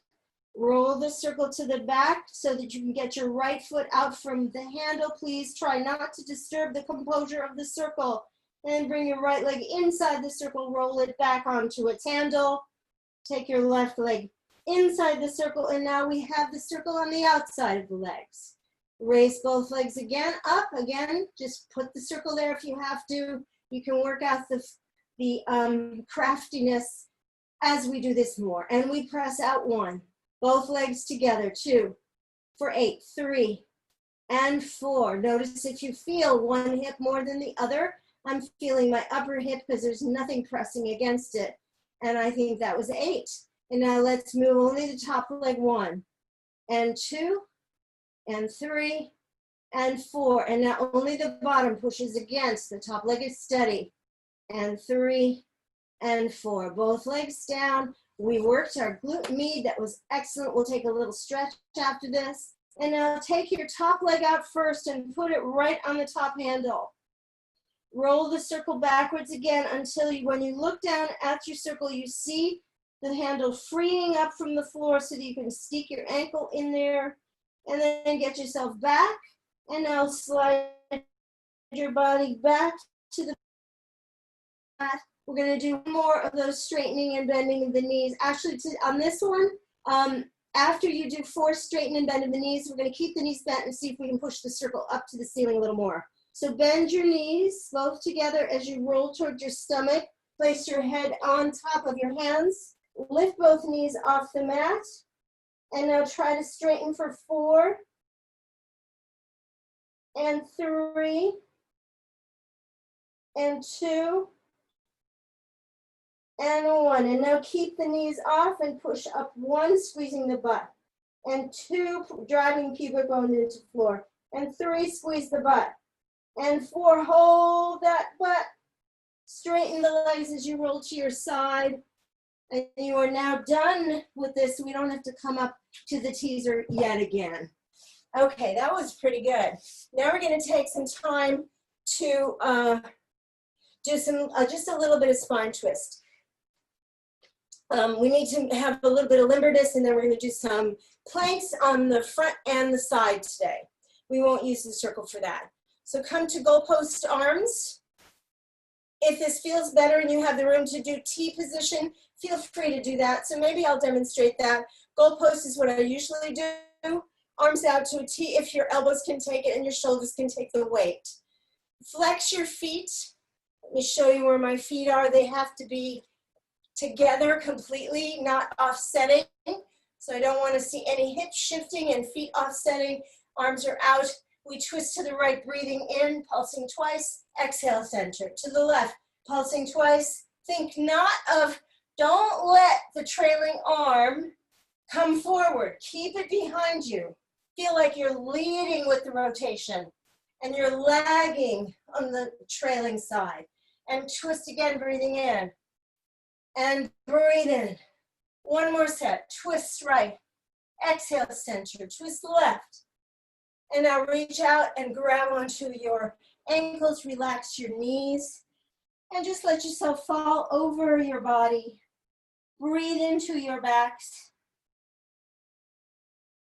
Roll the circle to the back so that you can get your right foot out from the handle. Please try not to disturb the composure of the circle. And bring your right leg inside the circle, roll it back onto its handle. Take your left leg inside the circle, and now we have the circle on the outside of the legs. Raise both legs again, up again. Just put the circle there if you have to. You can work out the craftiness as we do this more. And we press out 1. Both legs together, 2, for 8, 3, and 4. Notice if you feel one hip more than the other. I'm feeling my upper hip because there's nothing pressing against it. And I think that was 8. And now let's move only the top leg, 1, and 2, and 3, and 4. And now only the bottom pushes against. The top leg is steady. And 3, and 4. Both legs down. We worked our glute med. That was excellent. We'll take a little stretch after this. And now take your top leg out first and put it right on the top handle. Roll the circle backwards again until when you look down at your circle, you see the handle freeing up from the floor so that you can stick your ankle in there, and then get yourself back. And now slide your body back to the mat. We're going to do more of those straightening and bending of the knees. Actually, on this one, after you do 4 straighten and bend of the knees, we're going to keep the knees bent and see if we can push the circle up to the ceiling a little more. So bend your knees both together as you roll towards your stomach. Place your head on top of your hands. Lift both knees off the mat. And now try to straighten for 4, and 3, and 2, and 1. And now keep the knees off and push up 1, squeezing the butt. And 2, driving pubic bone into the floor. And 3, squeeze the butt. And 4, hold that butt. Straighten the legs as you roll to your side. And you are now done with this. We don't have to come up to the teaser yet again. Okay, that was pretty good. Now we're going to take some time to do some, just a little bit of spine twist. We need to have a little bit of limberness, and then we're going to do some planks on the front and the side today. We won't use the circle for that. So come to goalpost arms. If this feels better and you have the room to do T position, feel free to do that. So maybe I'll demonstrate that. Goalpost is what I usually do. Arms out to a T if your elbows can take it and your shoulders can take the weight. Flex your feet. Let me show you where my feet are. They have to be together completely, not offsetting. So I don't want to see any hips shifting and feet offsetting. Arms are out. We twist to the right, breathing in, pulsing twice, exhale, center. To the left, pulsing twice. Think not of, don't let the trailing arm come forward. Keep it behind you. Feel like you're leading with the rotation and you're lagging on the trailing side. And twist again, breathing in. And breathe in. One more set. Twist right. Exhale, center. Twist left. And now reach out and grab onto your ankles, relax your knees, and just let yourself fall over your body. Breathe into your backs.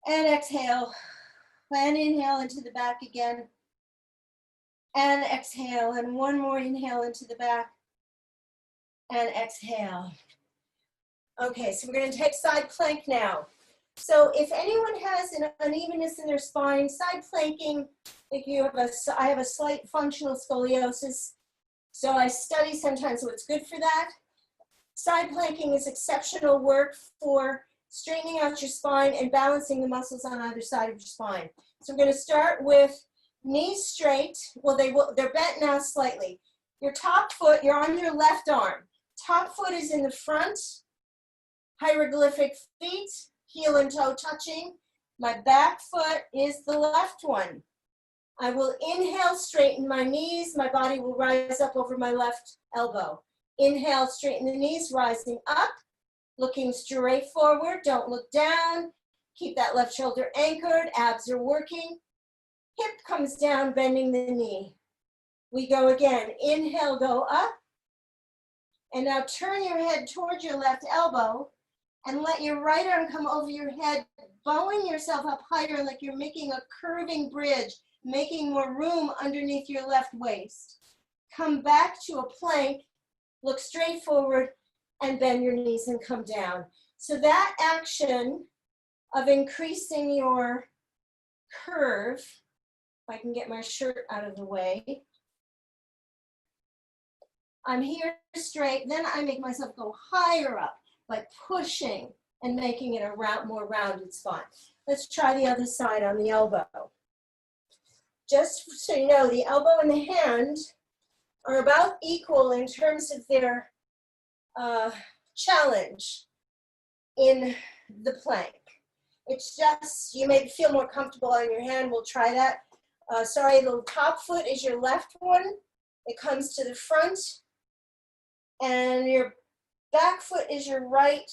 And exhale. And inhale into the back again. And exhale. And one more inhale into the back. And exhale. Okay, so we're going to take side plank now. So if anyone has an unevenness in their spine, side planking, if you have I have a slight functional scoliosis, so I study sometimes, so it's good for that. Side planking is exceptional work for straightening out your spine and balancing the muscles on either side of your spine. So we're going to start with knees straight. Well, they're bent now slightly. Your top foot, you're on your left arm. Top foot is in the front, hieroglyphic feet, heel and toe touching. My back foot is the left one. I will inhale, straighten my knees. My body will rise up over my left elbow. Inhale, straighten the knees, rising up, looking straight forward. Don't look down. Keep that left shoulder anchored. Abs are working. Hip comes down, bending the knee. We go again. Inhale, go up. And now turn your head towards your left elbow and let your right arm come over your head, bowing yourself up higher like you're making a curving bridge, making more room underneath your left waist. Come back to a plank, look straight forward, and bend your knees and come down. So that action of increasing your curve, if I can get my shirt out of the way, I'm here straight, then I make myself go higher up by pushing and making it a more rounded spine. Let's try the other side on the elbow. Just so you know, the elbow and the hand are about equal in terms of their challenge in the plank. It's just, you may feel more comfortable on your hand. We'll try that. Sorry, the top foot is your left one. It comes to the front. And your back foot is your right.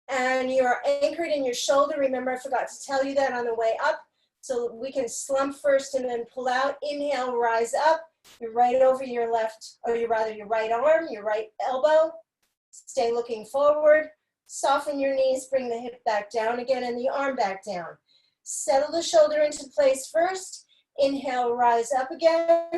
And you're anchored in your shoulder. Remember, I forgot to tell you that on the way up. So we can slump first and then pull out. Inhale, rise up. You're right over your left, or your right arm, your right elbow. Stay looking forward. Soften your knees, bring the hip back down again and the arm back down. Settle the shoulder into place first. Inhale, rise up again.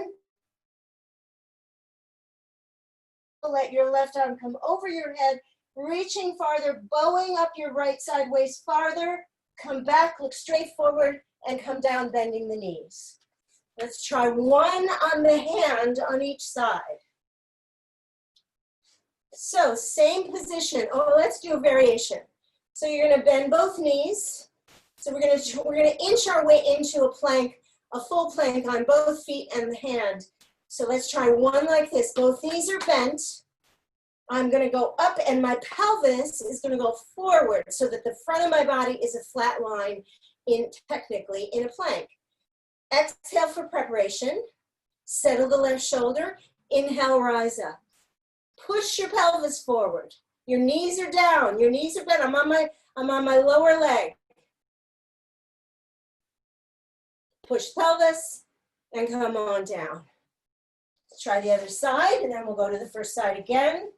Let your left arm come over your head, reaching farther, bowing up your right side waist farther. Come back, look straight forward, and come down, bending the knees. Let's try one on the hand on each side. So same position. Oh, let's do a variation. So you're going to bend both knees. So we're going to inch our way into a plank, a full plank on both feet and the hand. So let's try one like this. Both knees are bent. I'm going to go up and my pelvis is going to go forward so that the front of my body is a flat line technically in a plank. Exhale for preparation. Settle the left shoulder. Inhale, rise up. Push your pelvis forward. Your knees are down. Your knees are bent. I'm on my lower leg. Push pelvis and come on down. Let's try the other side and then we'll go to the first side again.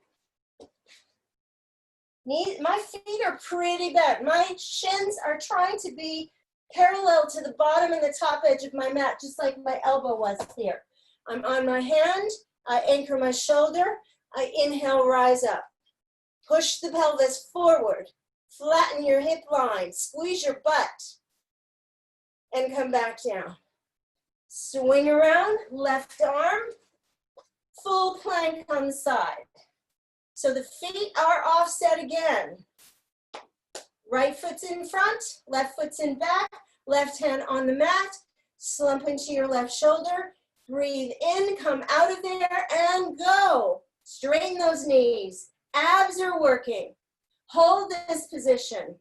My feet are pretty bent. My shins are trying to be parallel to the bottom and the top edge of my mat, just like my elbow was here. I'm on my hand. I anchor my shoulder. I inhale, rise up. Push the pelvis forward. Flatten your hip line. Squeeze your butt. And come back down. Swing around, left arm. Full plank on the side. So the feet are offset again. Right foot's in front, left foot's in back, left hand on the mat. Slump into your left shoulder. Breathe in, come out of there, and go. Straighten those knees. Abs are working. Hold this position.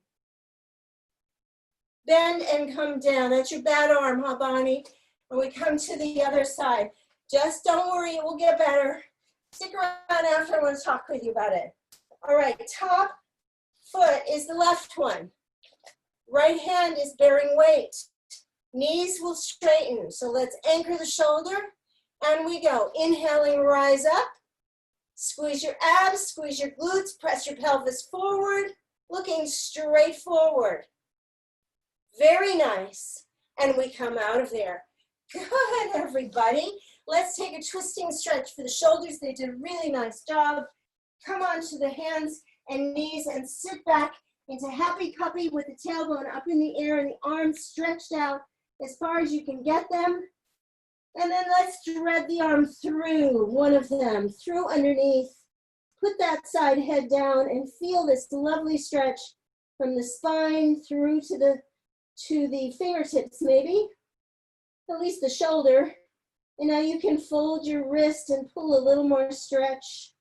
Bend and come down. That's your bad arm, huh, Bonnie? And we come to the other side. Just don't worry, it will get better. Stick around after, I want to talk with you about it. All right, top foot is the left one. Right hand is bearing weight. Knees will straighten. So let's anchor the shoulder. And we go. Inhaling, rise up. Squeeze your abs, squeeze your glutes, press your pelvis forward, looking straight forward. Very nice. And we come out of there. Good, everybody. Let's take a twisting stretch for the shoulders. They did a really nice job. Come onto the hands and knees and sit back into happy puppy with the tailbone up in the air and the arms stretched out as far as you can get them. And then let's thread the arm through, one of them, through underneath. Put that side head down and feel this lovely stretch from the spine through to the fingertips maybe, at least the shoulder. And now you can fold your wrist and pull a little more stretch.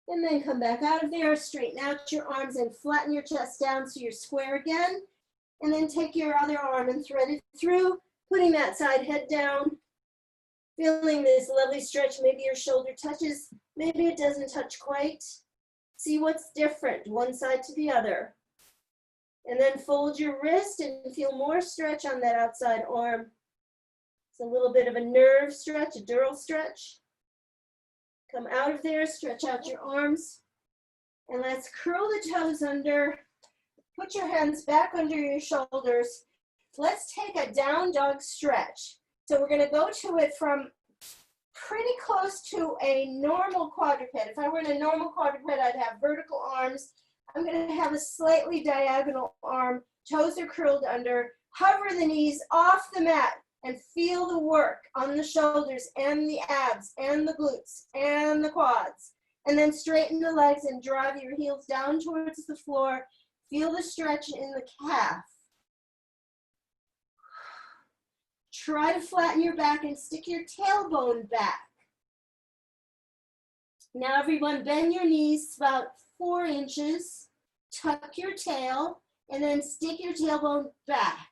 And then come back out of there, straighten out your arms and flatten your chest down so you're square again. And then take your other arm and thread it through, putting that side head down, feeling this lovely stretch. Maybe your shoulder touches, maybe it doesn't touch quite. See what's different, one side to the other. And then fold your wrist and feel more stretch on that outside arm. It's a little bit of a nerve stretch, a dural stretch. Come out of there, stretch out your arms, and let's curl the toes under. Put your hands back under your shoulders. Let's take a down dog stretch. So we're gonna go to it from pretty close to a normal quadruped. If I were in a normal quadruped, I'd have vertical arms. I'm gonna have a slightly diagonal arm. Toes are curled under. Hover the knees off the mat and feel the work on the shoulders and the abs and the glutes and the quads. And then straighten the legs and drive your heels down towards the floor. Feel the stretch in the calf. Try to flatten your back and stick your tailbone back. Now everyone, bend your knees about 4 inches. Tuck your tail and then stick your tailbone back.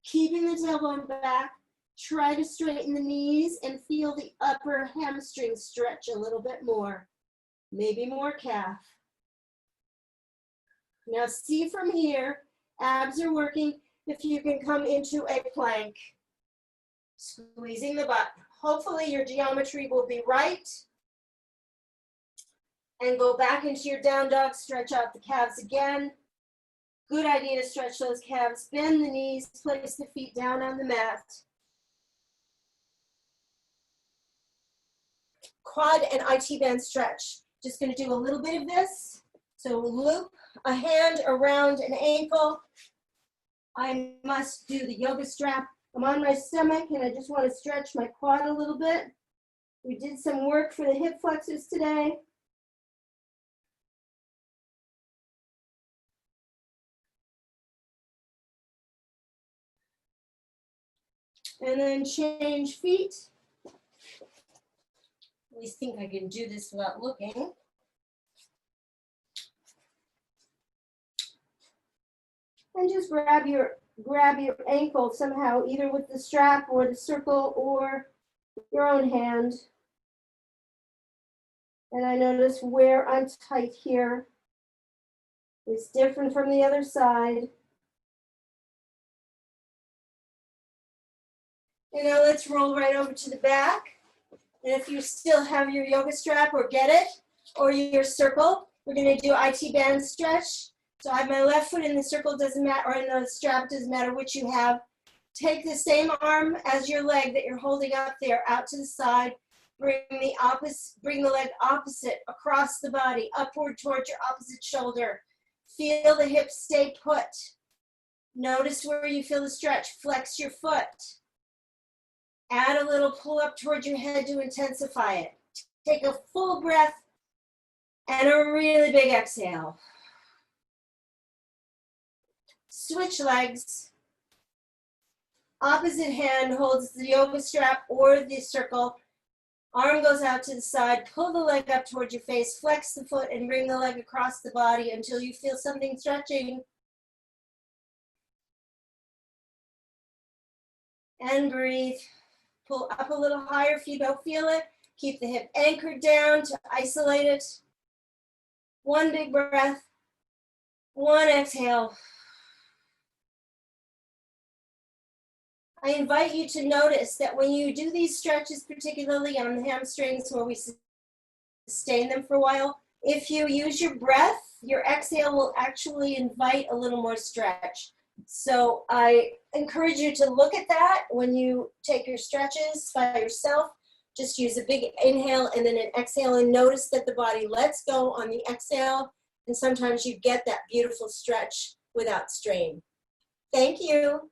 Keeping the tailbone back, try to straighten the knees and feel the upper hamstring stretch a little bit more. Maybe more calf. Now see from here, abs are working. If you can come into a plank, squeezing the butt. Hopefully your geometry will be right. And go back into your down dog, stretch out the calves again. Good idea to stretch those calves, bend the knees, place the feet down on the mat. Quad and IT band stretch. Just gonna do a little bit of this. So loop a hand around an ankle. I must do the yoga strap. I'm on my stomach and I just want to stretch my quad a little bit. We did some work for the hip flexors today. And then change feet. At least think I can do this without looking. And just grab your ankle somehow, either with the strap or the circle or your own hand. And I notice where I'm tight here is different from the other side. And now let's roll right over to the back. And if you still have your yoga strap or get it, or your circle, we're gonna do IT band stretch. So I have my left foot in the circle, doesn't matter, or in the strap, doesn't matter which you have. Take the same arm as your leg that you're holding up there, out to the side. Bring the leg opposite, across the body, upward towards your opposite shoulder. Feel the hips stay put. Notice where you feel the stretch. Flex your foot. Add a little pull up towards your head to intensify it. Take a full breath and a really big exhale. Switch legs. Opposite hand holds the yoga strap or the circle. Arm goes out to the side. Pull the leg up towards your face. Flex the foot and bring the leg across the body until you feel something stretching. And breathe. Pull up a little higher if you don't feel it. Keep the hip anchored down to isolate it. One big breath. One exhale. I invite you to notice that when you do these stretches, particularly on the hamstrings where we sustain them for a while, if you use your breath, your exhale will actually invite a little more stretch. So I encourage you to look at that when you take your stretches by yourself. Just use a big inhale and then an exhale and notice that the body lets go on the exhale. And sometimes you get that beautiful stretch without strain. Thank you.